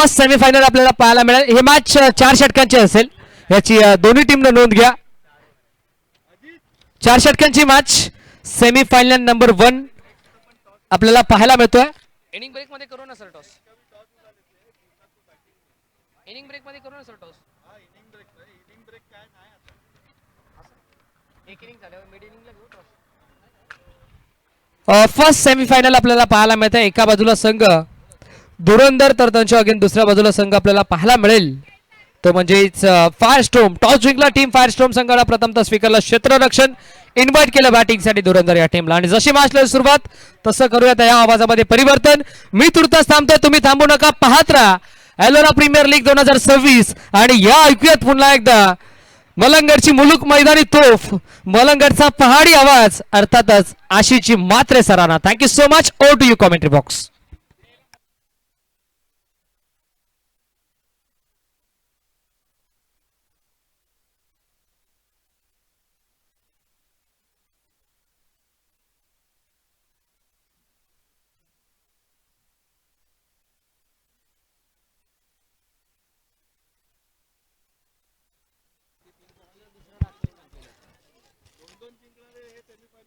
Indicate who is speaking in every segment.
Speaker 1: First semifinal आपल्याला पाहायला मिळेल. हे मॅच 4 षटकांची असेल. याची दोन्ही टीमनं नोंद घ्या. 4 षटकांची मॅच सेमीफायनल नंबर 1 आपल्याला पाहायला मिळतोय.
Speaker 2: इनिंग ब्रेक मध्ये करू ना सर टॉस. इनिंग ब्रेक मध्ये करू ना सर टॉस. इनिंग ब्रेक काय नाही आता. एक इनिंग झाल्यावर मिड इनिंगला घेऊ टॉस.
Speaker 1: फर्स्ट सेमीफायनल आपल्याला पाहायला मिळतं. एका बाजूला संघ धुरंधर तर त्यांच्या अगेन दुसऱ्या बाजूला संघ आपल्याला पाहायला मिळेल तो म्हणजेच फायरस्टॉर्म. टॉस जिंकला टीम फायरस्टॉर्म संघाला प्रथमतः स्वीकारला क्षेत्ररक्षण. इन्व्हाइट केलं बॅटिंगसाठी धुरंधर या टीमला. आणि जशी मॅचला सुरुवात तसं करूयात या आवाजामध्ये परिवर्तन. मी तुर्तास थांबतोय, तुम्ही थांबू नका, पाहत राहा एलोरा प्रीमियर लीग 2026. आणि या ऐकूयात पुन्हा एकदा मलंगडची मुलुक मैदानी तोफ, मलंगडचा पहाडी आवाज, अर्थातच आशीची मात्रे सरांना. Thank you so much. Over to you commentary box.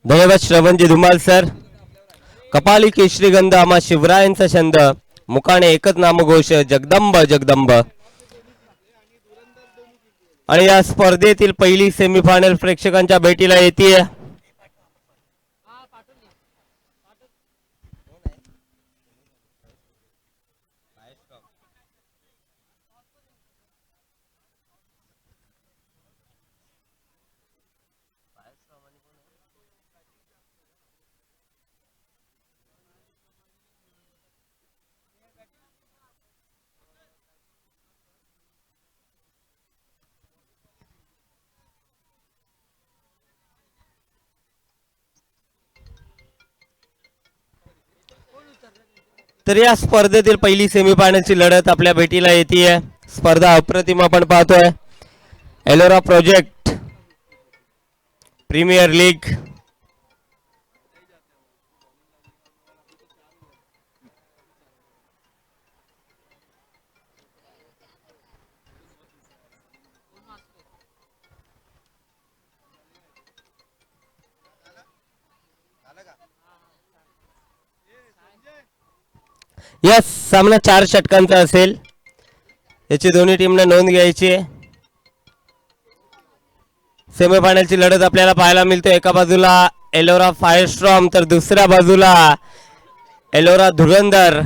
Speaker 3: धन्यवाद श्रवणजी धुमाल सर. कपाली केशरीगंध आम्हा शिवरायांचा छंद, मुखाने एकच नामघोष जगदंब जगदंब. आणि या स्पर्धेतील पहिली सेमीफायनल प्रेक्षकांच्या भेटीला येते. तर या स्पर्धेतील पहिली सेमीफायनलची लढत आपल्या भेटीला येते. स्पर्धा अप्रतिम आपण पाहतोय. Ellora project premier league. या सामना 4 षटकांचा असेल. याची दोन्ही टीमने नोंद घ्यायची. सेमीफायनलची लढत आपल्याला पाहायला मिळते. एका बाजूला एलोरा फायरस्टॉर्म तर दुसऱ्या बाजूला एलोरा धुरंधर.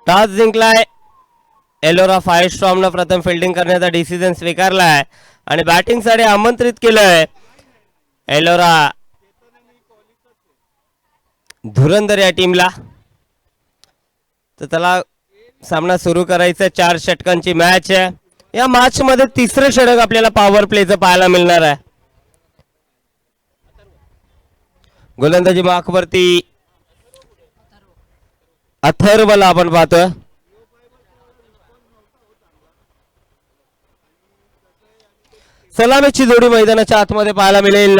Speaker 3: टॉस जिंकलाय एलोरा फायरस्टॉर्मनं प्रथम फिल्डिंग करण्याचा डिसिजन स्वीकारलाय आणि बॅटिंगसाठी आमंत्रित केलंय एलोरा धुरंधर या टीमला. तर त्याला सामना सुरू करायचा. 4 षटकांची मॅच आहे. या मॅच मध्ये तिसरं षटक आपल्याला पॉवर प्लेचं पाहायला मिळणार आहे. गोलंदाजी मार्कवरती अथर्वला आपण पाहतोय. सलामीची जोडी मैदानाच्या आतमध्ये पाहायला मिळेल.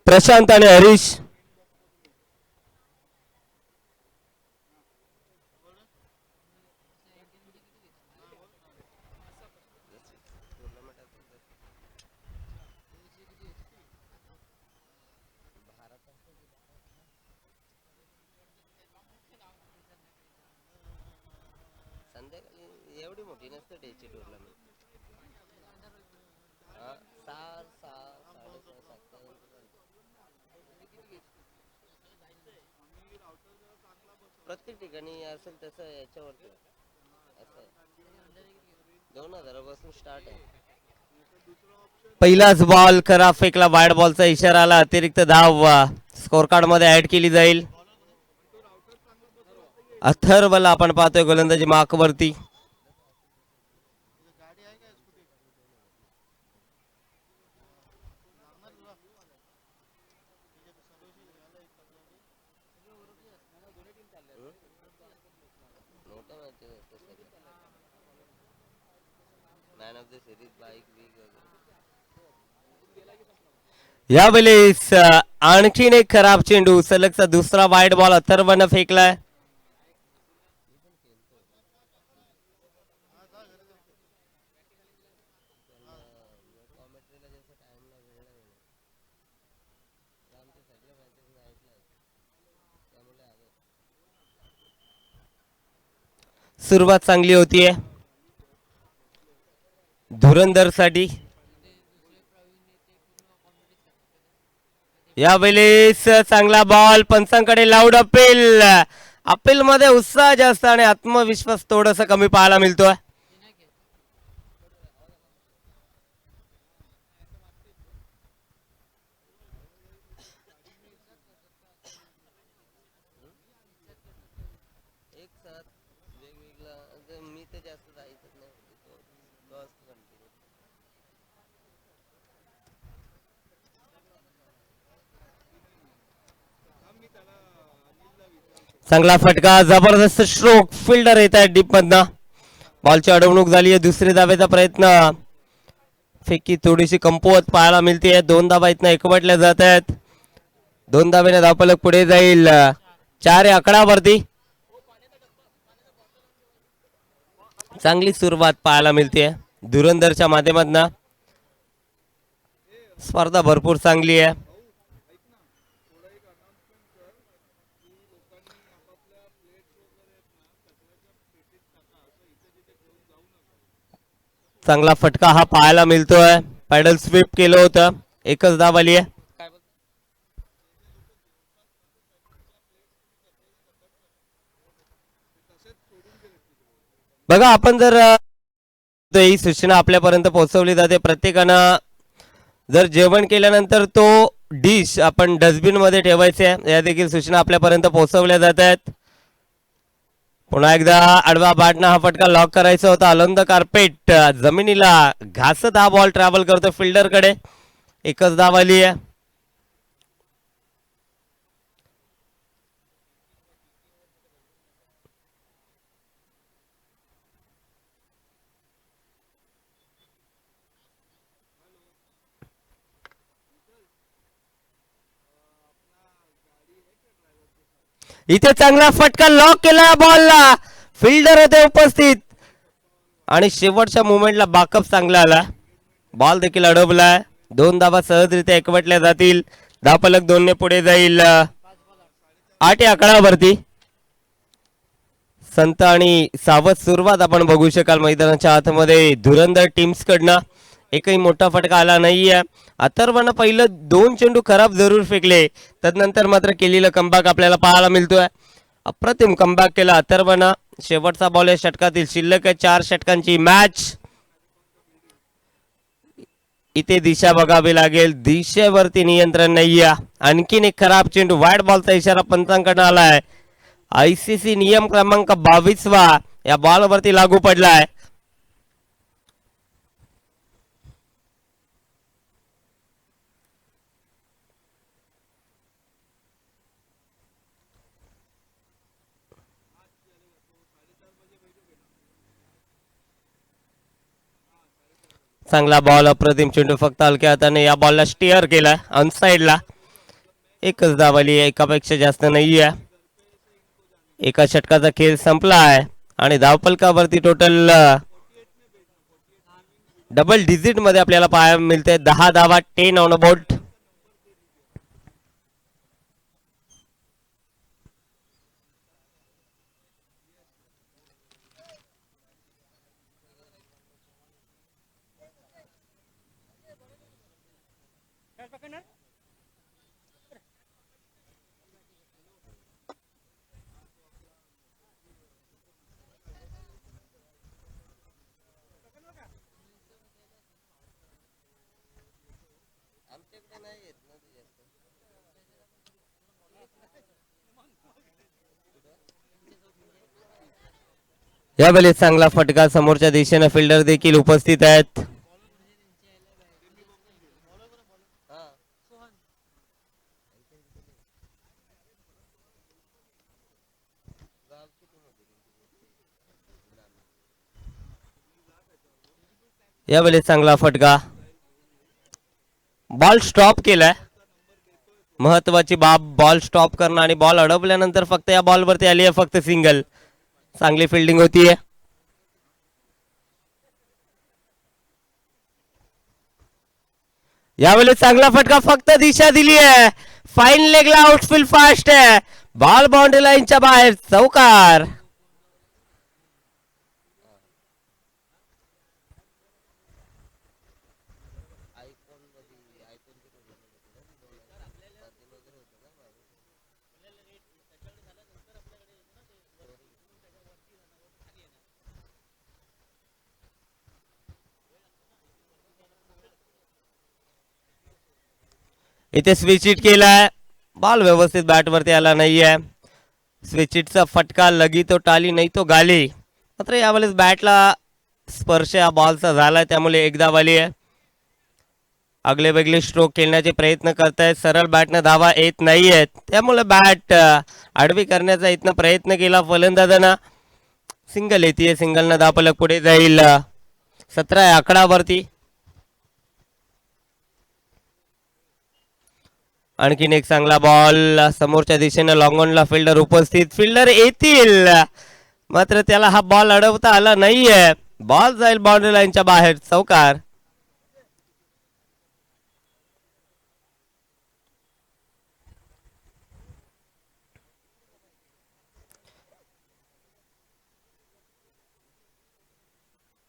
Speaker 3: प्रशांत आणि हरीश. एवढी मोठी नसते डेची टुर्नामेंट. प्रत्येक ठिकाणी असेल तसं याच्यावरती 2000 पासून स्टार्ट आहे. पहिलाच बॉल खराब फेकला. वाईड बॉलचा इशारा आला. अतिरिक्त धाव स्कोर कार्ड मध्ये ऍड केली जाईल. अथर्वला आपण पाहतोय गोलंदाजी मार्कवरती. यावेळेस आणखीन एक खराब चेंडू. सलगचा दुसरा वाईड बॉल अथर्वनं फेकलाय. सुरुवात चांगली होतीये धुरंधर साठी. यावेळेस चांगला बॉल पंचांकडे लाऊड अपील. अपील मध्ये उत्साह जास्त आणि आत्मविश्वास थोडासा कमी पाहायला मिळतोय. चांगला फटका जबरदस्त स्ट्रोक फिल्डर येत आहे डीप मधनं. बॉलची अडवणूक झाली आहे. दुसरी धावेचा प्रयत्न. फेकी थोडीशी कमकुवत पाहायला मिळते. 2 धावा इथनं एकवटल्या जात आहेत. 2 धावेने धावफलक पुढे जाईल 4 आकडावरती. चांगली सुरुवात पाहायला मिळते धुरंधरच्या माध्यमातून. स्पर्धा भरपूर चांगली आहे. चांगला फटका हा पाहायला मिळतोय. पॅडल स्वीप केलं होतं. एकच धाव आली आहे. बघा आपण जर ही सूचना आपल्यापर्यंत पोहोचवली जाते. प्रत्येकानं जर जेवण केल्यानंतर तो डिश आपण डस्टबिन मध्ये ठेवायचे. या देखील सूचना आपल्यापर्यंत पोहोचवल्या जात आहेत. पुन्हा एकदा आडवा बॅटनं हा फटका लॉक करायचा होता. अलोंद कार्पेट जमिनीला घासत हा बॉल ट्रॅव्हल करतो फिल्डर कडे. एकच धाव आली आहे. इथे चांगला फटका लॉक केला बॉलला. फिल्डर होते उपस्थित आणि शेवटच्या मुवमेंटला बॅकअप चांगला आला. बॉल देखील अडवलाय. 2 धावा सहजरित्या एकवटल्या जातील. धावफलक 2 ने पुढे जाईल 8 आकडावरती. संत आणि सावध सुरुवात आपण बघू शकाल मैदानाच्या आतमध्ये धुरंधर टीम्स कडनं. एकही मोठा फटका आला नाहीये. अथर्वनं पहिलं 2 चेंडू खराब जरूर फेकले. तदनंतर मात्र केलेलं कमबॅक आपल्याला पाहायला मिळतोय. अप्रतिम कमबॅक केला अथर्वनं. शेवटचा बॉल या षटकातील. शिल्लक आहे 4 षटकांची मॅच. इथे दिशा बघावी लागेल. दिशेवरती नियंत्रण नाहीये. आणखीन एक खराब चेंडू. वाईड बॉलचा इशारा पंचांकडनं आलाय. ICC नियम क्रमांक 22 या बॉलवरती लागू पडलाय. चांगला बॉल. अप्रतिम चेंडू. फक्त हलक्या हाताने या बॉलला स्टिअर केला ऑनसाइडला. एकच धाव आली. एकापेक्षा जास्त नाहीये. एका षटकाचा खेळ संपला आहे आणि धावफलकावरती टोटल डबल डिजिट मध्ये आपल्याला पाहायला मिळते 10 धावा. 10 ऑन बोर्ड. यावेळी चांगला फटका. समोरच्या दिशेने फिल्डर देखील उपस्थित आहेत. यावेळी चांगला फटका. बॉल स्टॉप केलाय. महत्वाची बाब बॉल स्टॉप करणं आणि बॉल अडवल्यानंतर फक्त या बॉलवरती आली आहे फक्त सिंगल. चांगली फिल्डिंग होतीये. यावेळी चांगला फटका. फक्त दिशा दिली आहे. फाईन लेगला आउटफील्ड फास्ट आहे. बॉल बाउंड्री लाईनच्या बाहेर. चौकार. इथे स्विच हिट केलाय, बॉल व्यवस्थित बॅट वरती आला नाहीये. स्विच हिटचा फटका लगी तो टाली नाही तो गाली. मात्र यावेळेस बॅटला स्पर्श या बॉलचा झालाय, त्यामुळे एकदा वाली आहे. अगले वेगळे स्ट्रोक खेळण्याचे प्रयत्न करतायत, सरळ बॅटनं धावा येत नाहीयेत, त्यामुळे बॅट आडवी करण्याचा इथनं प्रयत्न केला फलंदाजांना. सिंगल येते, सिंगलनं धापलक पुढे जाईल. 17 आकडावरती. आणखीन एक चांगला बॉल समोरच्या दिशेने लॉंग ऑनला फिल्डर उपस्थित, फिल्डर येतील मात्र त्याला हा बॉल अडवता आला नाहीये. बॉल जाईल बाउंड्री लाईनच्या बाहेर, चौकार.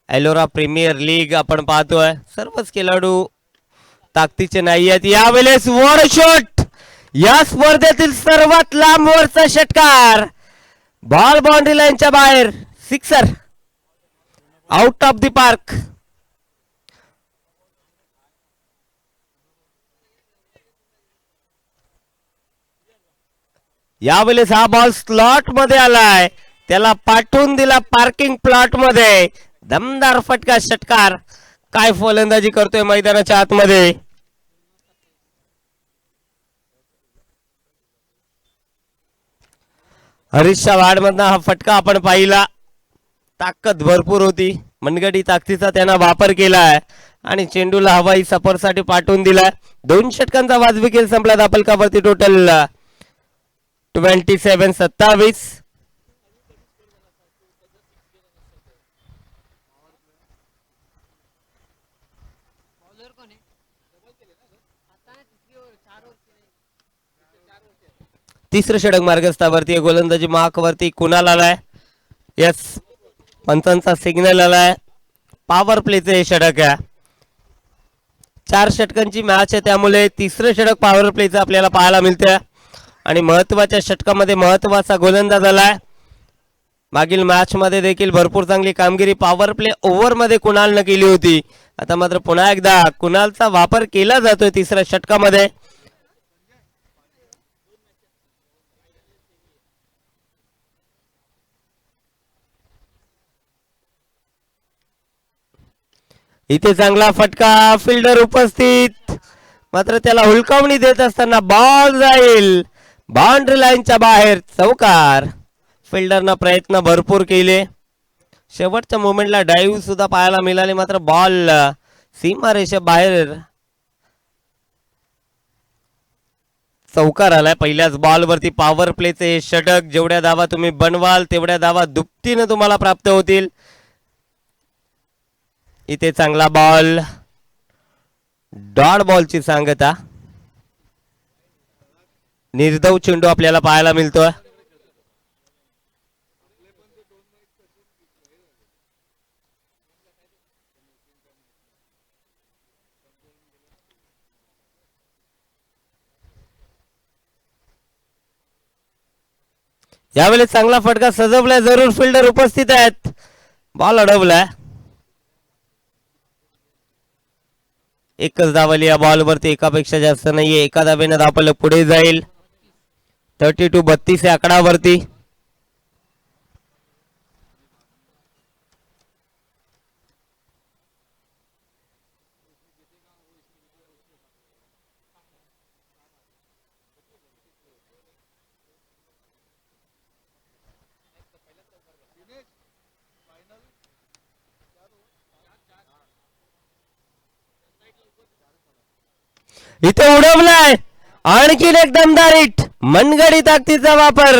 Speaker 3: एलोरा प्रीमियर लीग आपण पाहतोय, सर्वच खेळाडू ताकदीचे नाही आहेत. यावेळेस वर शॉट, या स्पर्धेतील सर्वात लांबवरचा षटकार, बॉल बाउंड्री लाईनच्या बाहेर, sixer, out of the park. यावेळेस हा बॉल स्लॉट मध्ये आलाय, त्याला पाठवून दिला पार्किंग प्लॉट मध्ये. दमदार फटका, षटकार. काय फलंदाजी करतोय मैदानाच्या आतमध्ये. हरीशच्या वाडमधनं हा फटका आपण पाहिला, ताकद भरपूर होती, मनगडी ताकदीचा त्यांना वापर केलाय आणि चेंडूला हवाई सफरसाठी पाठवून दिलाय. 2 षटकांचा वाजवी खेळ संपला. दापलकावरती टोटल 27-27. तिसरं षटक मार्गस्थावरती, गोलंदाजी मार्क वरती कुणाल आलाय. यस, पंचांचा सिग्नल आलाय. पॉवर प्लेचं हे षटक आहे. 4 षटकांची मॅच आहे, त्यामुळे तिसरं षटक पॉवर प्लेचं आपल्याला पाहायला मिळतंय आणि महत्वाच्या षटकामध्ये महत्वाचा गोलंदाज आलाय. मागील मॅच मध्ये देखील भरपूर चांगली कामगिरी पॉवर प्ले ओव्हर मध्ये कुणालनं केली होती. आता मात्र पुन्हा एकदा कुणालचा वापर केला जातोय तिसऱ्या षटकामध्ये. इथे चांगला फटका, फिल्डर उपस्थित, मात्र त्याला हुलकावणी देत असताना बॉल जाईल बाउंड्री लाईनच्या बाहेर, चौकार. फिल्डरनं प्रयत्न भरपूर केले, शेवटच्या मोमेंटला डाईव्ह सुद्धा पाहायला मिळाले, मात्र बॉल सीमारेषे बाहेर, चौकार आलाय. पहिल्याच बॉल वरती पॉवर प्लेचे षटक. जेवढ्या धावा तुम्ही बनवाल तेवढ्या धावा दुपटीने तुम्हाला प्राप्त होतील. इथे चांगला बॉल, डॉट बॉलची सांगता, निर्धाव चेंडू आपल्याला पाहायला मिळतोय. यावेळी चांगला फटका सजवलाय, जरूर फिल्डर उपस्थित आहेत, बॉल अडवलाय. एकच धावली या बॉल वरती, एकापेक्षा जास्त नाहीये. एका धावेने धावलं पुढे जाईल. 32 या आकडावरती. इथे उडवलाय, आणखीन एक दमदार हिट, मनगडी ताकदीचा वापर,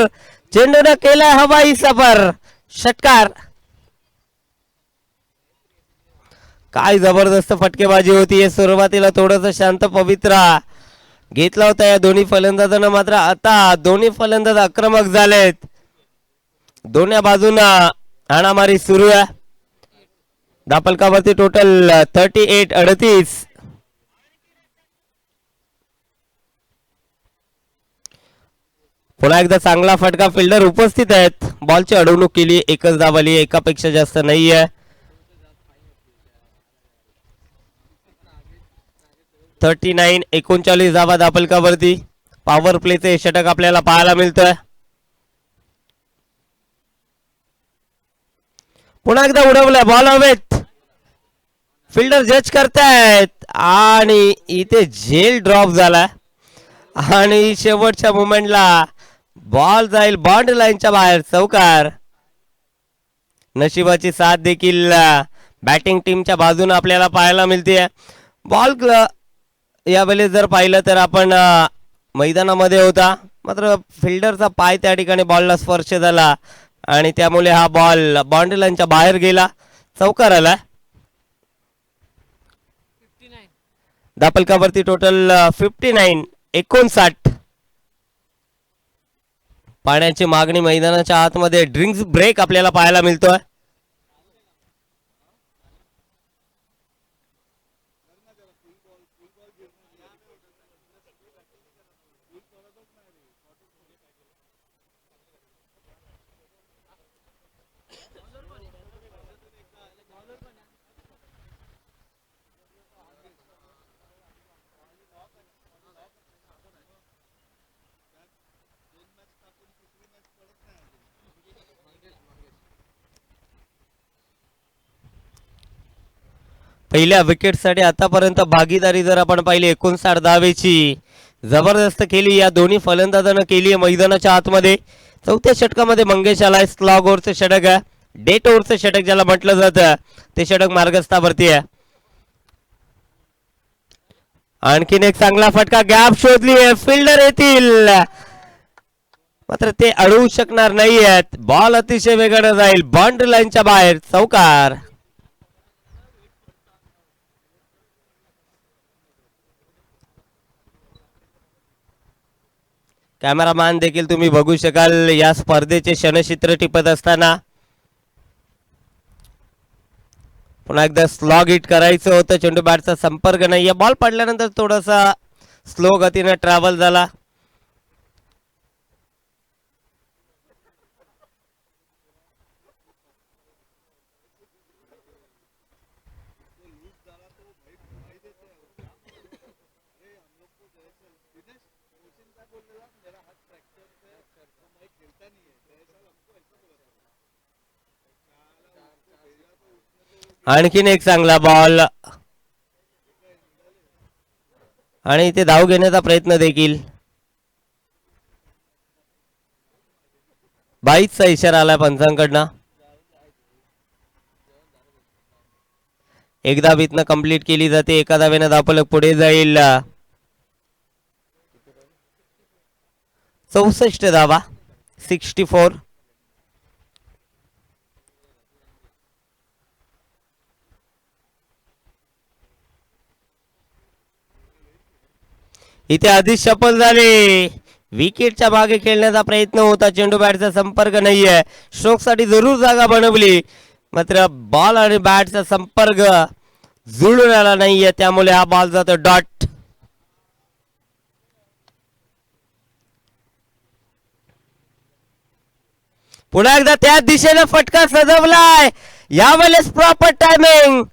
Speaker 3: चेंडूने केलाय हवाई सफर, षटकार. काय जबरदस्त फटकेबाजी होती. हे सुरुवातीला थोडस शांत पवित्रा घेतला होता या दोन्ही फलंदाजांना, मात्र आता दोन्ही फलंदाज आक्रमक झालेत. दोन्ही बाजूना हाणामारी सुरू आहे. धापलकावरती टोटल 38-38. पुन्हा एकदा चांगला फटका, फिल्डर उपस्थित आहेत, बॉलची अडवणूक केली, एकच धाव आली, एकापेक्षा जास्त नाहीये. 39 धावा धापलकावरती. पॉवर प्लेचे षटक आपल्याला पाहायला मिळतोय. पुन्हा एकदा उडवलं बॉल हवेत. फिल्डर जज करतायत आणि इथे झेल ड्रॉप झाला आणि शेवटच्या मोमेंटला बॉल जाईल बाउंड्री लाईनच्या बाहेर. चौकार. नशिबाची साथ देखील बॅटिंग टीमच्या बाजूने आपल्याला पाहायला मिळते. बॉल यावेळेस जर पाहिलं तर आपण मैदानामध्ये होता, मात्र फिल्डरचा पाय त्या ठिकाणी बॉलला स्पर्श झाला आणि त्यामुळे हा बॉल बाउंड्री लाईनच्या बाहेर गेला. चौकार आला.
Speaker 2: 59.
Speaker 3: धापलकावरती टोटल 59. पाण्याची मागणी मैदानाच्या आतमध्ये. ड्रिंक्स ब्रेक आपल्याला पाहायला मिळतोय. पहिल्या विकेटसाठी आतापर्यंत भागीदारी जर आपण पाहिली 59 धावेची जबरदस्त केली या दोन्ही फलंदाजांना केली आहे मैदानाच्या आतमध्ये. चौथ्या षटकामध्ये मंगेश आलाय. स्लॉग ओव्हरचं षटक आहे, डेट ओव्हरचं षटक ज्याला म्हटलं जातं ते षटक मार्गस्थावरती आहे. आणखीन एक चांगला फटका. गॅप शोधली आहे, फिल्डर येतील मात्र ते अडवू शकणार नाहीयेत. बॉल अतिशय वेगाने जाईल बाउंड्री लाईनच्या बाहेर. चौकार. कॅमेरामॅन देखील तुम्ही बघू शकाल या स्पर्धेचे क्षणचित्र टिपत असताना. पुन्हा एकदा स्लॉग हिट करायचं होतं, चेंडू बॅटचा संपर्क नाही. बॉल पडल्यानंतर थोडासा स्लो गतीने ट्रॅव्हल झाला. आणखीन एक चांगला बॉल आणि इथे धाव घेण्याचा प्रयत्न देखील. 22चा इशारा आला पंचांकडनं. एक धाव इथनं कंप्लीट केली जाते. एका धावेनं धावफलक पुढे जाईल. 64 धावा. 64. इथे आधीच सफल झाले. विकेटच्या मागे खेळण्याचा प्रयत्न होता, चेंडू बॅटचा संपर्क नाहीये. स्ट्रोक साठी जरूर जागा बनवली मात्र बॉल आणि बॅटचा संपर्क जुळून आला नाहीये, त्यामुळे हा बॉल जातो डॉट. पुन्हा एकदा त्या दिशेने फटका सजवलाय. यावेळेस प्रॉपर टायमिंग.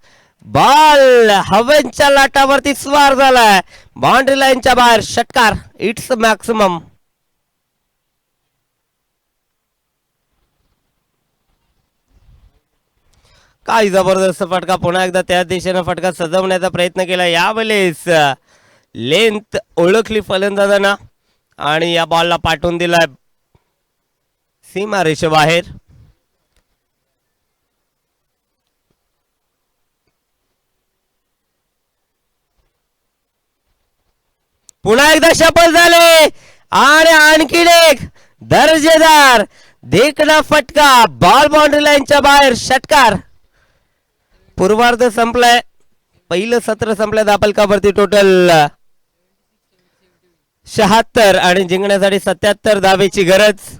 Speaker 3: बॉल हवेच्या लाटावरती स्वार झालाय बाउंड्री लाईनच्या बाहेर. षटकार. It's maximum. काय जबरदस्त फटका. पुन्हा एकदा त्या दिशेने फटका सजवण्याचा प्रयत्न केला. यावेळेस लेंथ ओळखली फलंदाजांना आणि या बॉलला पाठवून दिलाय सीमा रेषेबाहेर. पुन्हा एकदा सफल झाले आणि आणखीन एक दर्जेदार देखणा फटका. बॉल बाउंड्री लाईनच्या बाहेर. षटकार. पूर्वार्ध संपलाय. पहिलं सत्र संपलंय. धापलकावरती टोटल 76 आणि जिंकण्यासाठी 77 धावेची गरज.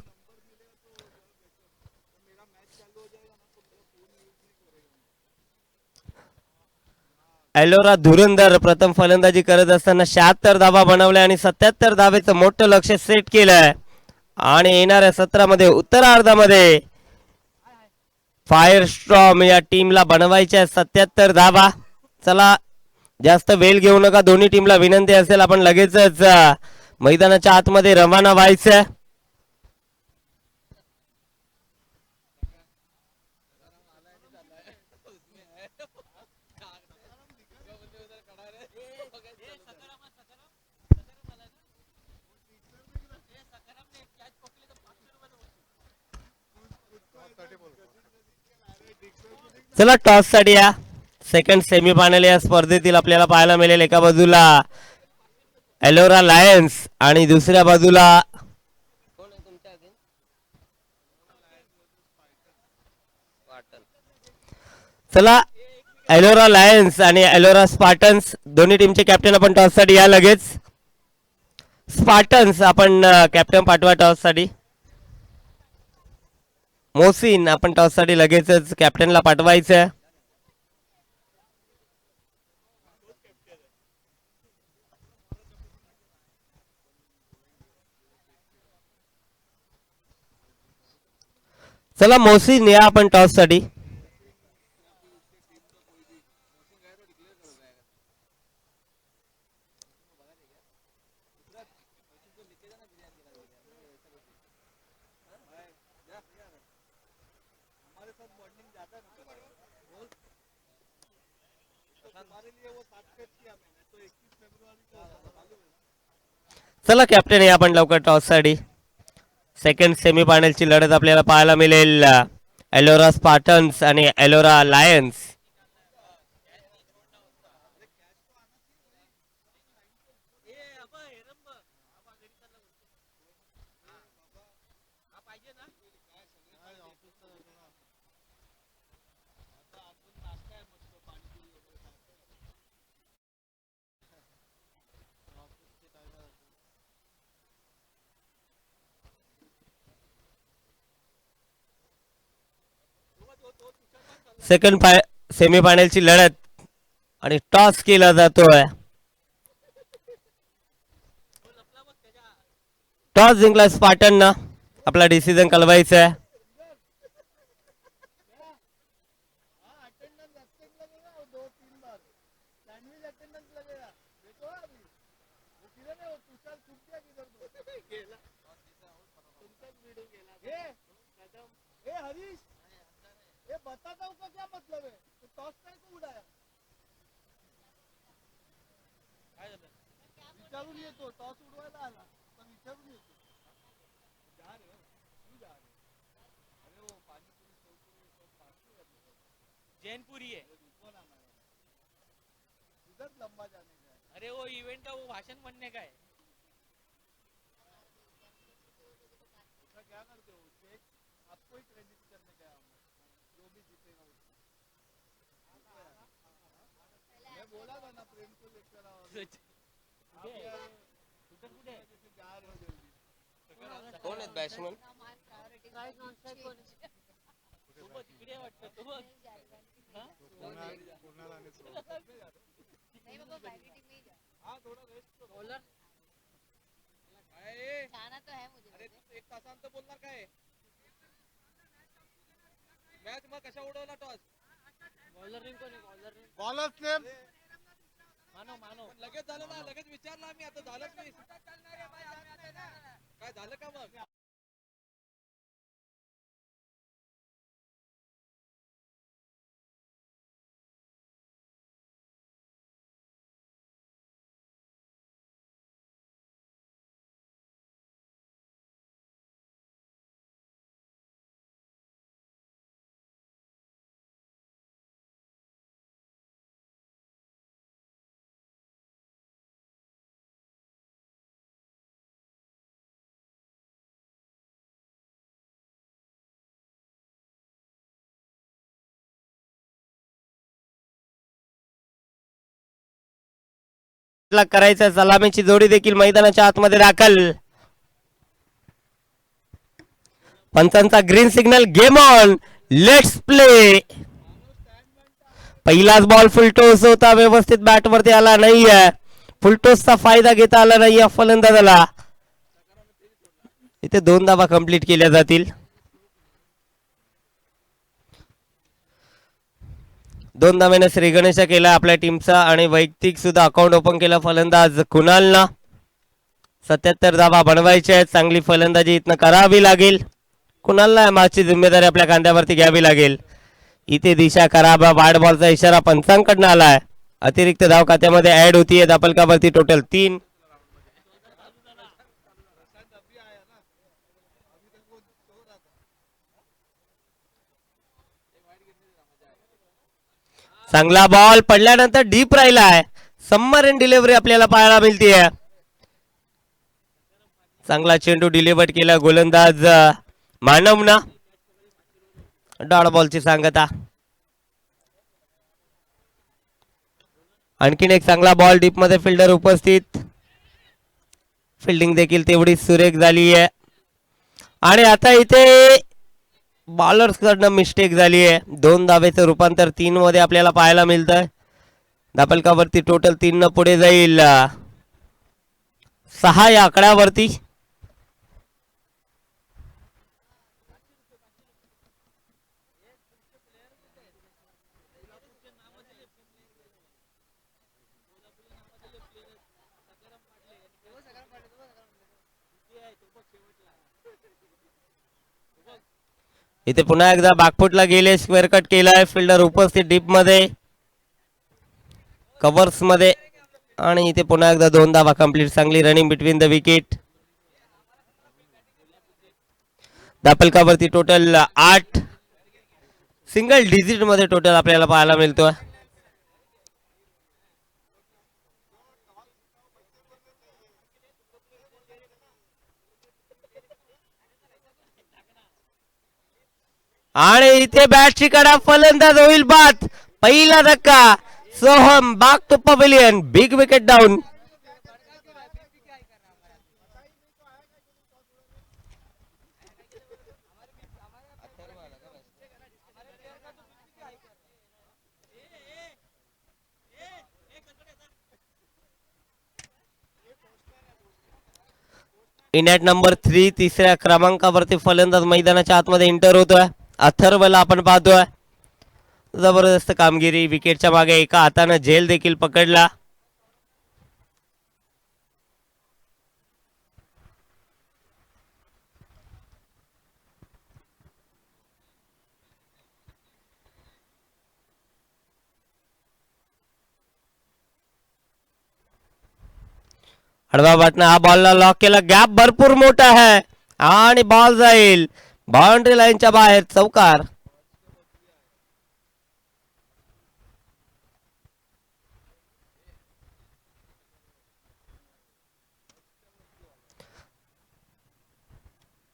Speaker 3: एलोरा धुरंधर प्रथम फलंदाजी करत असताना 76 धावा बनवल्या आणि 77 धावेचं मोठं लक्ष सेट केलंय आणि येणाऱ्या सत्रामध्ये उत्तरार्धामध्ये फायर स्ट्रॉम या टीमला बनवायच्या 77 धावा. चला जास्त वेळ घेऊ नका. दोन्ही टीमला विनंती असेल आपण लगेचच मैदानाच्या आतमध्ये रवाना व्हायचं. चला टॉस साठी या सेकंड सेमी फायनल या स्पर्धेतील आपल्याला पाहायला मिळेल. एका बाजूला एलोरा लायन्स आणि दुसऱ्या बाजूला चला एलोरा लायन्स आणि एलोरा स्पार्टन्स दोन्ही टीमचे कॅप्टन आपण टॉस साठी या लगेच. स्पार्टन्स आपण कॅप्टन पाठवा टॉस साठी. मोहसिन आपण टॉस साठी लगेचच कॅप्टनला पाठवायचं. चला मोहसिन या आपण टॉस साठी. चला कॅप्टन या आपण लवकर टॉस साठी. सेकंड सेमी फायनलची लढत आपल्याला पाहायला मिळेल एलोरा स्पार्टन्स आणि एलोरा लायन्स. सेकंड सेमी फायनलची लढत आणि टॉस केला जातोय. टॉस जिंकला स्पार्टननं. आपला डिसिजन कळवायचा आहे.
Speaker 2: जैनपुरी है उधर लंबा जाने का है. अरे वो इवेंट का वो भाषण बनने का है. उसका क्या करते हो चेक आपको ही क्रेडिट करने का है. जो भी जीतेगा उसको मैं बोला था ना प्रेम को लेकर आओ. उधर कुठे जा रहे हो जल्दी.
Speaker 3: कोण आहेत बॅट्समन?
Speaker 2: तिकडे वाटतं तो बघ. अरे एक तासांत बोलणार काय मॅच मग कशा उडवला टॉस. बॉलर नेम कोण आहे? बॉलर नेम मानो मानो. लगेच झालं ना. लगेच विचारलं आम्ही. आता झालंच नाही. काय झालं का मग.
Speaker 3: करायचं. सलामीची जोडी देखील मैदानाच्या आतमध्ये दाखल. पंचांचा green signal. Game on. Let's play. पहिलाच बॉल फुलटोस होता. व्यवस्थित बॅट वरती आला नाहीये. फुलटोसचा फायदा घेता आला नाही या फलंदाजाला. इथे 2 धावा कंप्लीट केल्या जातील. 2 धावेने श्री गणेश केला आपल्या टीमचा आणि वैयक्तिक सुद्धा अकाउंट ओपन केलं फलंदाज कुणालनं. 77 धावा बनवायच्या आहेत. चांगली फलंदाजी इथनं करावी लागेल. कुणालला मॅचची जिम्मेदारी आपल्या खांद्यावरती घ्यावी लागेल. इथे दिशा खराब, वाईड बॉलचा इशारा पंचांकडनं आलाय. अतिरिक्त धाव खात्यामध्ये ऍड होतीये. दापलकावरती टोटल 3. चांगला बॉल पडल्यानंतर डीप राहिलाय. सबमरीन डिलिव्हरी आपल्याला पाहायला मिळतीये. चांगला चेंडू डिलिव्हर केला गोलंदाज मानवना. डॉट बॉलची सांगता. आणखीन एक चांगला बॉल डीप मध्ये फिल्डर उपस्थित. फिल्डिंग देखील तेवढीच सुरेख झाली आहे. आणि आता इथे बॉलर्स कडनं मिस्टेक झाली आहे. 2 धावेचं रूपांतर 3 मध्ये आपल्याला पाहायला मिळतंय. दापलकावरती टोटल 3 न पुढे जाईल 6 या आकड्यावरती. इथे पुन्हा एकदा बॅकफुटला गेले. स्क्वेअर कट केलाय. फिल्डर उपस्थित डीप मध्ये कव्हर्स मध्ये. आणि इथे पुन्हा एकदा 2 धावा कंप्लीट. चांगली रनिंग बिटवीन द विकेट. दापलकावरती टोटल 8 सिंगल डिजिट मध्ये टोटल आपल्याला पाहायला मिळतोय. आणि इथे बॅटची कडा फलंदाज होईल बाद. पहिला धक्का. Soham back to pavilion. Big wicket down. In at number 3 तिसऱ्या क्रमांकावरती फलंदाज मैदानाच्या आतमध्ये एंटर होतोय. अथर्वला आपण पाहतोय. जबरदस्त कामगिरी. विकेटच्या मागे एका हाताने झेल देखील पकडला. हळवा बाटना हा बॉलला लॉक केला. गॅप भरपूर मोठा आहे आणि बॉल जाईल बाउंड्री लाईनच्या बाहेर. चौकार.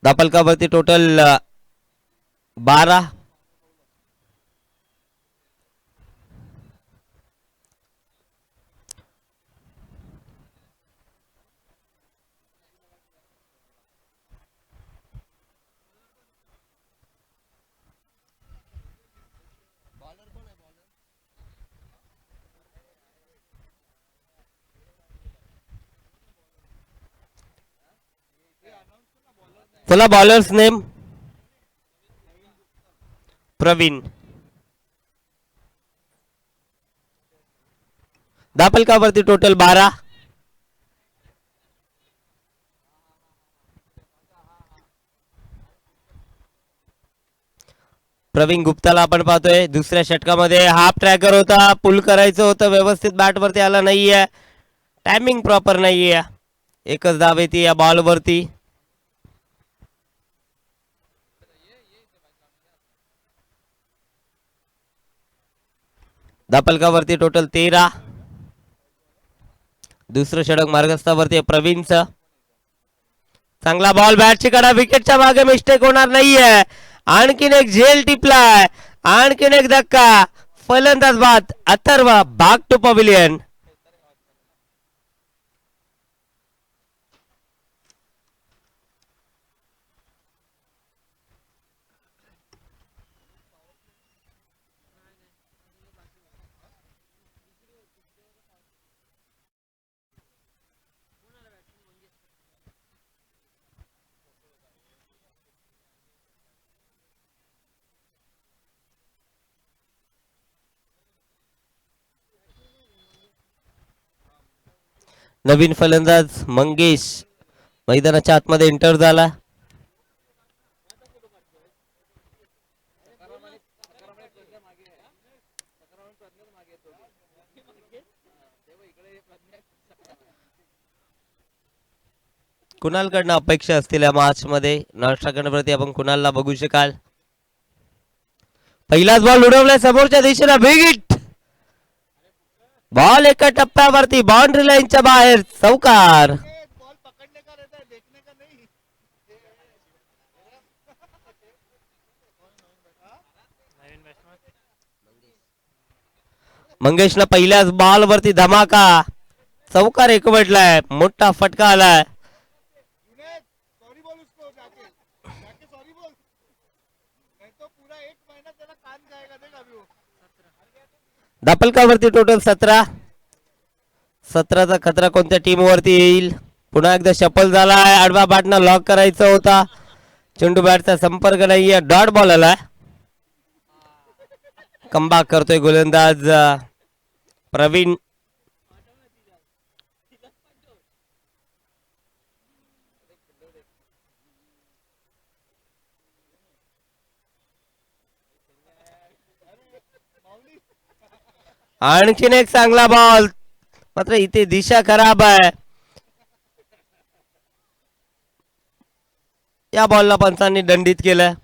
Speaker 3: दापलकावरती टोटल 12. चला बॉलर्स नेम. प्रवीण. दापलकावरती टोटल 12. प्रवीण गुप्ताला आपण पाहतोय. दुसऱ्या षटकामध्ये हाफ ट्रॅकर होता. पुल करायचं होतं. व्यवस्थित बॅट वरती आला नाहीये. टायमिंग प्रॉपर नाहीये. एकच धाव येते या बॉल वरती. दापलकावरती टोटल 13. दुसरं षटक मार्गस्थावरती प्रवीणचं. चांगला बॉल बॅटची कडा. विकेटच्या मागे मिस्टेक होणार नाहीये. आणखीन एक झेल टिपलाय. आणखीन एक धक्का. फलंदाज बाद. Atharva back to pavilion. नवीन फलंदाज मंगेश मैदानाच्या आतमध्ये एंटर झाला. कुणालकडनं अपेक्षा असतील या मॅच मध्ये नाश्ता करण्याप्रती आपण कुणालला बघू शकाल. पहिलाच बॉल उडवलाय समोरच्या दिशेला. Big hit. बॉल एका टप्प्यावरती बाउंड्री लाईनच्या बाहेर. चौकार.
Speaker 2: बॉल पकड़ने का रहता है, देखने का नहीं.
Speaker 3: मंगेशला पहिल्याच बॉल वरती धमाका. चौकार एकवटलाय. मोठा फटका आलाय.
Speaker 2: सॉरी बोल उसको जाके जाके सॉरी बोल, नहीं तो पूरा एक महीना तेरा कान जाएगा. देख अभी वो
Speaker 3: दापलकावरती टोटल 17. 17चा खतरा कोणत्या टीम वरती येईल. पुन्हा एकदा शफल झालाय. आडवा बॅटनं लॉक करायचा होता. चेंडू बॅटचा संपर्क नाहीये. डॉट बॉल आलाय. कमबॅक करतोय गोलंदाज प्रवीण. आणखीन एक चांगला बॉल. मात्र इथे दिशा खराब आहे. या बॉलला पंचांनी दंडित केलं.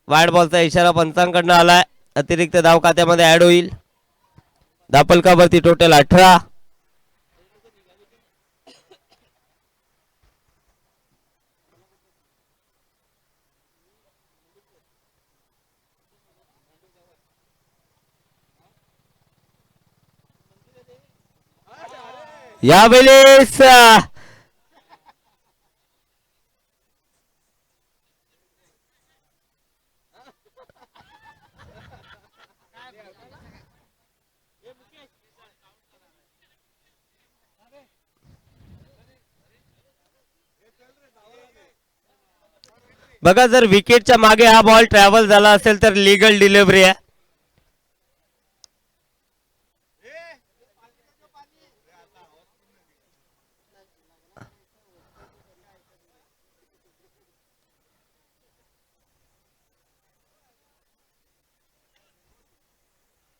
Speaker 3: वाईड बॉलचा इशारा पंचांकडनं आलाय. अतिरिक्त धाव खात्यामध्ये ऍड होईल. दापलकावरती टोटल 18. यावेळेस बघा जर विकेटच्या मागे हा बॉल ट्रॅव्हल झाला असेल तर लीगल डिलिव्हरी आहे.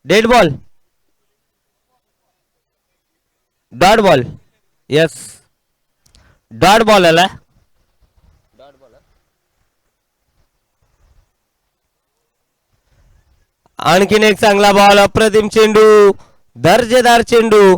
Speaker 3: Dead ball. Dot ball. Yes dot ball आला. आणखीन एक चांगला बॉल. अप्रतिम चेंडू. दर्जेदार चेंडू.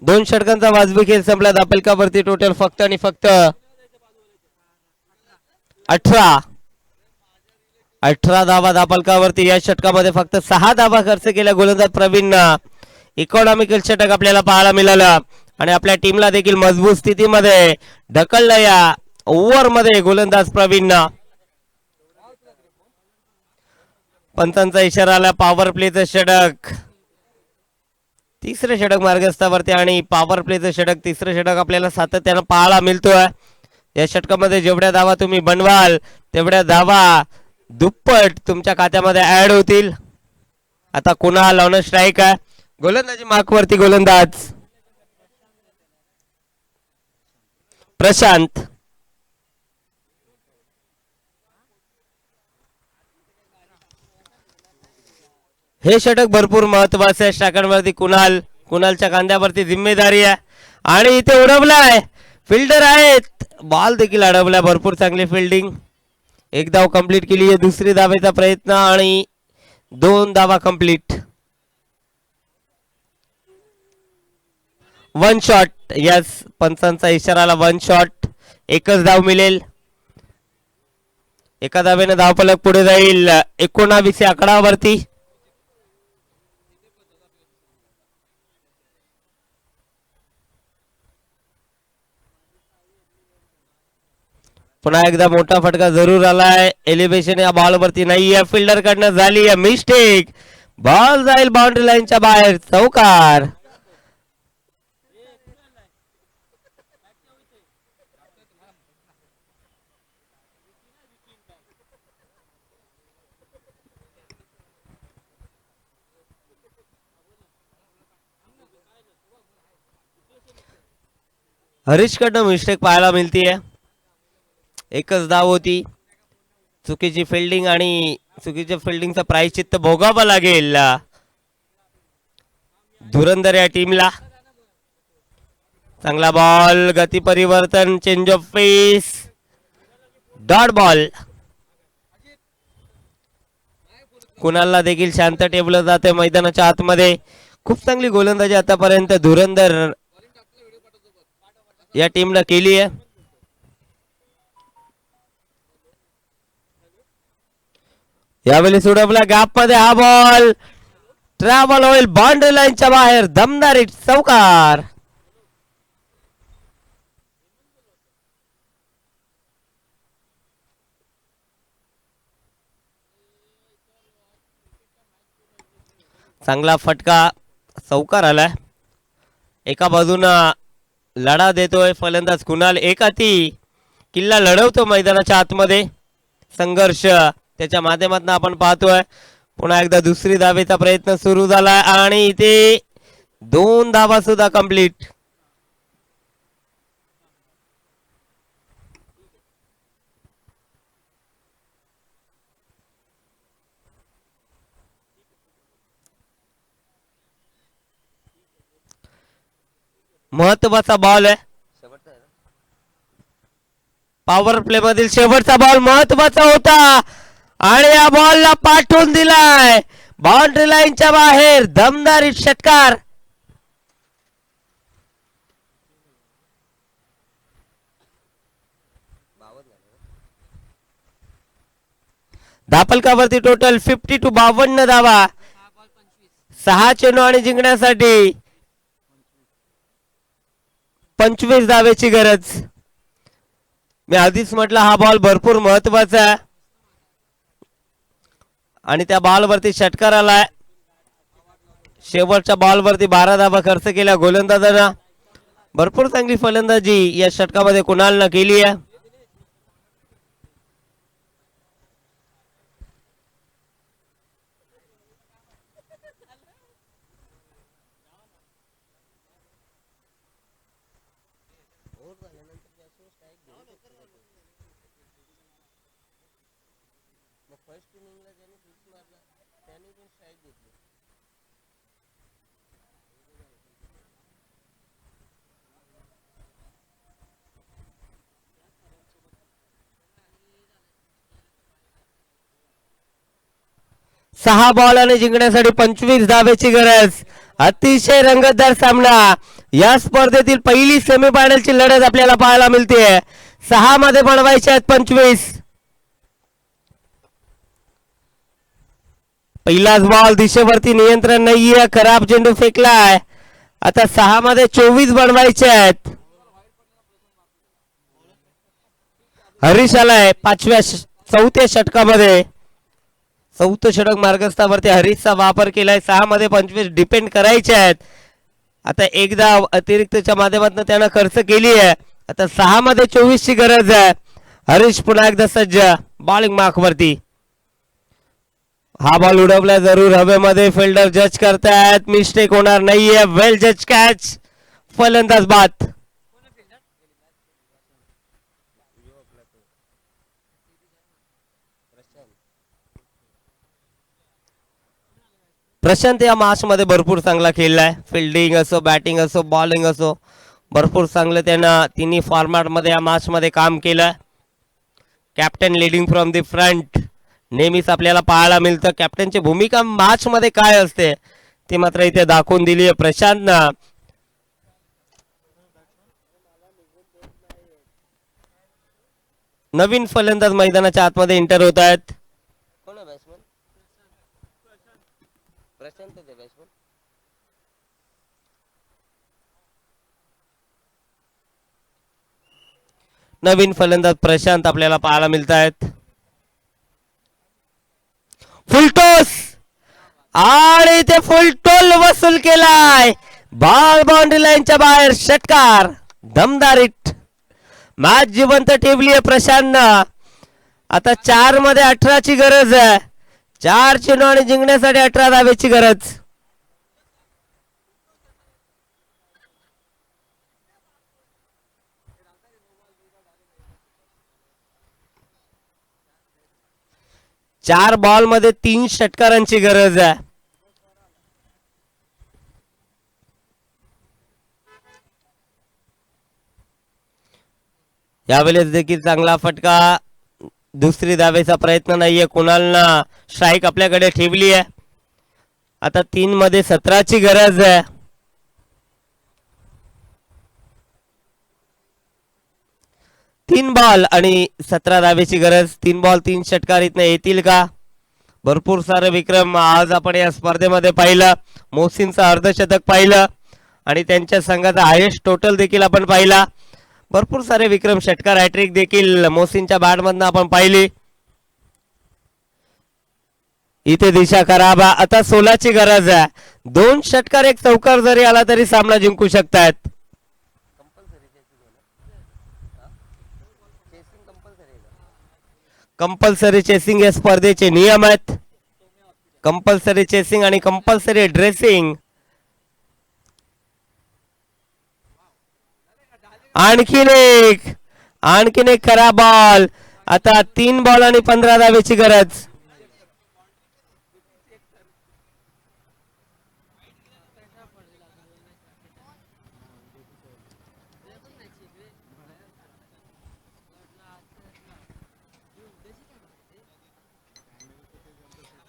Speaker 3: दोन षटकांचा वाजवी खेळ संपला. दापलकावरती टोटल फक्त आणि फक्त 18 धावा दापलकावरती. या षटकामध्ये फक्त 6 धावा खर्च केल्या गोलंदाज प्रवीणनं. इकॉनॉमिकल षटक आपल्याला पाहायला मिळालं आणि आपल्या टीमला देखील मजबूत स्थितीमध्ये ढकललं या ओव्हर मध्ये गोलंदाज प्रवीणनं. पंचांचा इशारा आला. पॉवर प्लेचं षटक. तिसरे षटक मार्गस्थावरती आणि पॉवर प्लेचं षटक. तिसरं षटक आपल्याला सातत्यानं पाहायला मिळतोय. या षटकामध्ये जेवढ्या धावा तुम्ही बनवाल तेवढ्या धावा दुप्पट तुमच्या खात्यामध्ये ऍड होतील. आता कुणाल लावणं स्ट्राईक आहे. गोलंदाजी मार्कवरती गोलंदाज प्रशांत. हे षटक भरपूर महत्वाचे आहे. स्ट्रायकरवरती कुणालच्या खांद्यावरती जिम्मेदारी आहे आणि इथे उडवलाय. फिल्डर आहेत. बॉल देखील अडवलाय. भरपूर चांगली फिल्डिंग. एक धाव कंप्लीट केली आहे. दुसरी धावेचा प्रयत्न आणि 2 धावा कंप्लीट. 1 शॉट. यस पंचांचा इशाराला 1 शॉट. एकच धाव मिळेल. एका धावेने धावफलक पुढे जाईल 19 आकडावरती. पुन्हा एकदा मोठा फटका जरूर आलाय. एलिव्हेशन या बॉल वरती नाहीये. फिल्डर कडनं झाली आहे मिस्टेक. बॉल जाईल बाउंड्री लाईनच्या बाहेर. चौकार. हरीश कडनं मिस्टेक पाहायला मिळतीये. एकच धाव होती. चुकीची फिल्डिंग आणि चुकीच्या फिल्डिंगचा प्रायश्चित्त भोगावं लागेल धुरंधर या टीमला. चांगला बॉल. गती परिवर्तन. Change of pace. Dot ball. कुणाला देखील शांत ठेवलं जाते मैदानाच्या आतमध्ये. खूप चांगली गोलंदाजी आतापर्यंत धुरंधर या टीमनं केली आहे. यावेळी सोडवला गॅप मध्ये हा बॉल. ट्रॅव्हल होईल बाउंड्री लाईनच्या बाहेर. दमदारी चौकार. चांगला फटका. चौकार आलाय. एका बाजूनं लढा देतोय फलंदाज कुणाल. एक हाती किल्ला लढवतो मैदानाच्या आतमध्ये. संघर्ष त्याच्या माध्यमातून आपण पाहतोय. पुन्हा एकदा दुसरी धावेचा प्रयत्न सुरू झाला आणि इथे 2 धावा सुद्धा कंप्लीट. महत्वाचा बॉल आहे. पॉवर प्ले मधील शेवटचा बॉल महत्वाचा होता आणि या बॉलला पाठवून दिलाय बाउंड्री लाईनच्या बाहेर. दमदारी षटकार. धापलकावरती टोटल 52 धावा. 6 चेंडू आणि जिंकण्यासाठी 25 धावेची गरज. मी आधीच म्हटलं हा बॉल भरपूर महत्वाचा आहे आणि त्या बॉल वरती षटकार आलाय. शेवटच्या बॉल वरती 12 धावा खर्च केल्या गोलंदाजांना. भरपूर चांगली फलंदाजी या षटकामध्ये कुणालनं केली आहे. सहा बॉल आणि जिंकण्यासाठी 25 धावेची गरज. अतिशय रंगतदार सामना. या स्पर्धेतील पहिली सेमीफायनलची लढत आपल्याला पाहायला मिळते. 6 मध्ये बनवायचे आहेत 25. पहिलाच बॉल. दिशेवरती नियंत्रण नाहीये. खराब चेंडू फेकलाय. आता 6 मध्ये 24 बनवायचे आहेत. हरीश आलाय चौथ्या षटकामध्ये. चौथं षटक मार्गस्थावरती हरीशचा वापर केलाय. 6 मध्ये 25 डिपेंड करायचे आहेत. आता एकदा अतिरिक्तच्या माध्यमातून त्यानं खर्च केली आहे. आता 6 मध्ये 24 ची गरज आहे. हरीश पुन्हा एकदा सज्ज बॉलिंग मार्क वरती. हा बॉल उडवला जरूर हवेमध्ये. फिल्डर जज करतायत. मिस्टेक होणार नाहीये. वेल जज कॅच. फलंदाज बाद. प्रशांत या मॅच मध्ये भरपूर चांगला खेळलाय. फिल्डिंग असो, बॅटिंग असो, बॉलिंग असो, भरपूर चांगलं त्यानं तिन्ही फॉर्मॅट मध्ये या मॅच मध्ये काम केलं. Captain leading from the front नेहमीच आपल्याला पाहायला मिळतं. कॅप्टनची भूमिका मॅच मध्ये काय असते ती मात्र इथे दाखवून दिली आहे प्रशांतनं. नवीन फलंदाज मैदानाच्या आतमध्ये एंटर होत आहेत. नवीन फलंदाज प्रशांत आपल्याला पाहायला मिळत आहेत. फुलटॉस आणि ते फुलटोल वसूल केलाय. बॉल बाउंड्री लाईनच्या बाहेर, षटकार. दमदार हिट. मॅच जिवंत ठेवली आहे प्रशांतनं. आता 4 मध्ये 18 ची गरज आहे. 4 चेंडू आणि जिंकण्यासाठी 18 धावेची गरज. चार बॉल मध्ये 3 षटकारांची गरज आहे. यावेळेस देखील चांगला फटका. दुसरी धावेचा प्रयत्न नाहीये. कुणालनं स्ट्राईक आपल्याकडे ठेवली आहे. आता 3 मध्ये 17 ची गरज आहे. तीन बॉल आणि 17 धावेची गरज. 3 बॉल 3 षटकार इथनं येतील का? भरपूर सारे विक्रम आज आपण या स्पर्धेमध्ये पाहिलं. मोहसिनचं अर्धशतक पाहिलं आणि त्यांच्या संघाचा हायेस्ट टोटल देखील आपण पाहिला. भरपूर सारे विक्रम, षटकार, हॅट्रिक देखील मोहसिनच्या बॅटमधनं आपण पाहिली. इथे दिशा खराब आहे. आता 16 ची गरज आहे. 2 षटकार 1 चौकार जरी आला तरी सामना जिंकू शकतात. कंपल्सरी चेसिंग या स्पर्धेचे नियम आहेत. कंपल्सरी चेसिंग आणि कंपल्सरी ड्रेसिंग. आणखीन एक खरा बॉल. आता 3 बॉल आणि 15 धावेची गरज.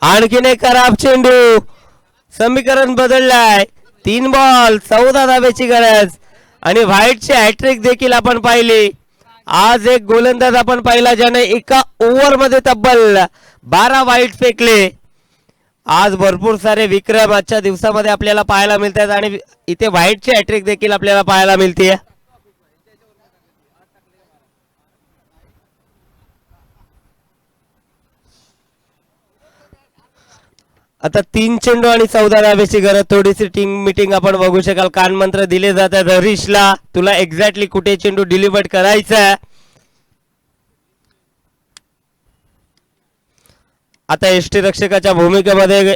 Speaker 3: आणखीन एक खराब चेंडू. समीकरण बदललाय. 3 बॉल 14 धावेची गरज आणि व्हाईटची हॅट्रिक देखील आपण पाहिली. आज एक गोलंदाज आपण पाहिला ज्याने एका ओव्हर मध्ये तब्बल 12 वाईट फेकले. आज भरपूर सारे विक्रम आजच्या दिवसामध्ये आपल्याला पाहायला मिळतात आणि इथे व्हाईटची हॅट्रिक देखील आपल्याला पाहायला मिळते. आता 3 चेंडू आणि 14 धावेची गरज. थोडीशी टीम मीटिंग आपण बघू शकाल. कानमंत्र दिले जातात हरीशला. तुला एक्झॅक्टली कुठे चेंडू डिलिव्हर करायचा. आता एसटी रक्षकाच्या भूमिकेमध्ये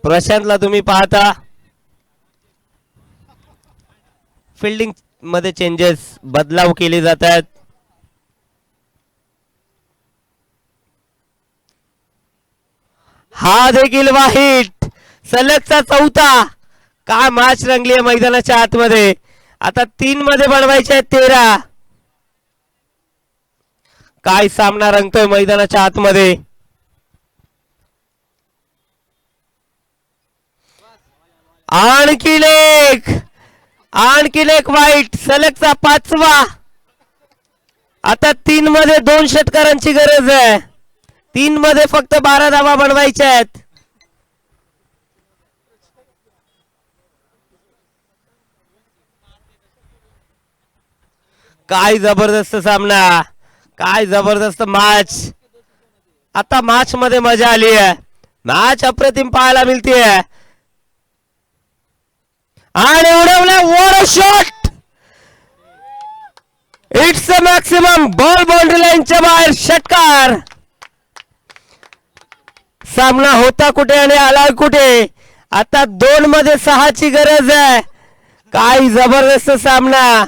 Speaker 3: प्रशांतला तुम्ही पाहता. फिल्डिंग मध्ये चेंजेस, बदलाव केले जातात. हा देखील वाईट. सलगचा 4था. काय मॅच रंगली आहे मैदानाच्या आतमध्ये. आता 3 मध्ये बनवायचे आहेत 13. काय सामना रंगतोय मैदानाच्या आतमध्ये. आणखीन एक वाईट. सलगचा 5वा. आता 3 मध्ये 2 षटकारांची गरज आहे. 3 मध्ये फक्त 12 धावा बनवायच्या आहेत. काय जबरदस्त सामना. काय जबरदस्त मॅच. आता मॅच मध्ये मजा आली आहे. मॅच अप्रतिम पाहायला मिळते. आणि उडवला. What a shot. It's a maximum. Ball boundary लाईनच्या बाहेर, षटकार. सामना होता कुठे आणि आला कुठे. आता 2 मध्ये 6 ची गरज आहे. काय जबरदस्त सामना.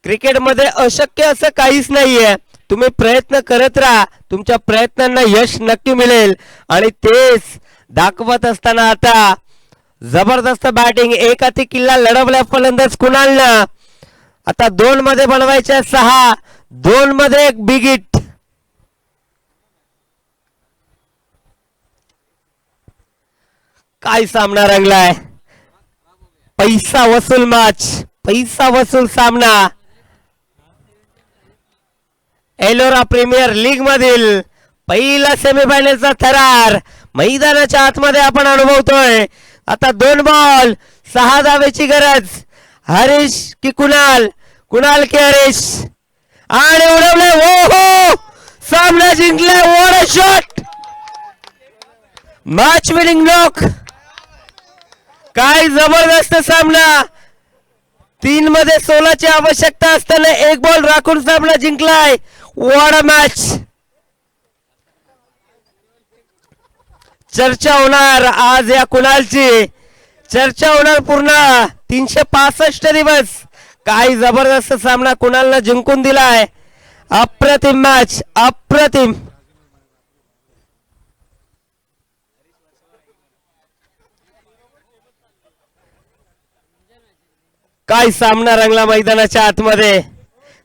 Speaker 3: क्रिकेटमध्ये अशक्य असं काहीच नाहीये. तुम्ही प्रयत्न करत राहा. तुमच्या प्रयत्नांना यश नक्की मिळेल. आणि तेच दाखवत असताना आता जबरदस्त बॅटिंग. एक हाती किल्ला लढवला फलंदाज कुणालनं. आता 2 मध्ये बनवायचे 6. 2 मध्ये 1 बिग हिट. काय सामना रंगलाय. पैसा वसूल मॅच. पैसा वसूल सामना. एलोरा प्रीमियर लीग मधील पहिला सेमीफायनलचा थरार मैदानाच्या आतमध्ये आपण अनुभवतोय. आता 2 बॉल 6 धावेची गरज. हरीश की कुणाल. कुणाल केरिश आणि उडवले. हो हो, सामना जिंकलाय. What a shot, match winning knock. काय जबरदस्त सामना. 3 मध्ये 16 ची आवश्यकता असताना 1 बॉल राखून सामना जिंकलाय. What a match. चर्चा होणार आज या कुणालची, चर्चा होणार पूर्ण 365 दिवस. काय जबरदस्त सामना कुणालनं जिंकून दिलाय. अप्रतिम मॅच, अप्रतिम. काय सामना रंगला मैदानाच्या आतमध्ये.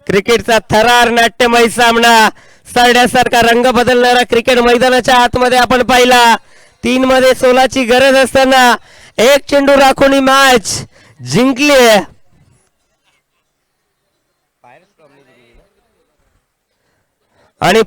Speaker 3: क्रिकेटचा थरार नाट्यमय सामना, सरड्यासारखा रंग बदलणारा क्रिकेट मैदानाच्या आतमध्ये आपण पाहिला. 3 मध्ये 16 ची गरज असताना 1 चेंडू राखून ही मॅच जिंकली. आणि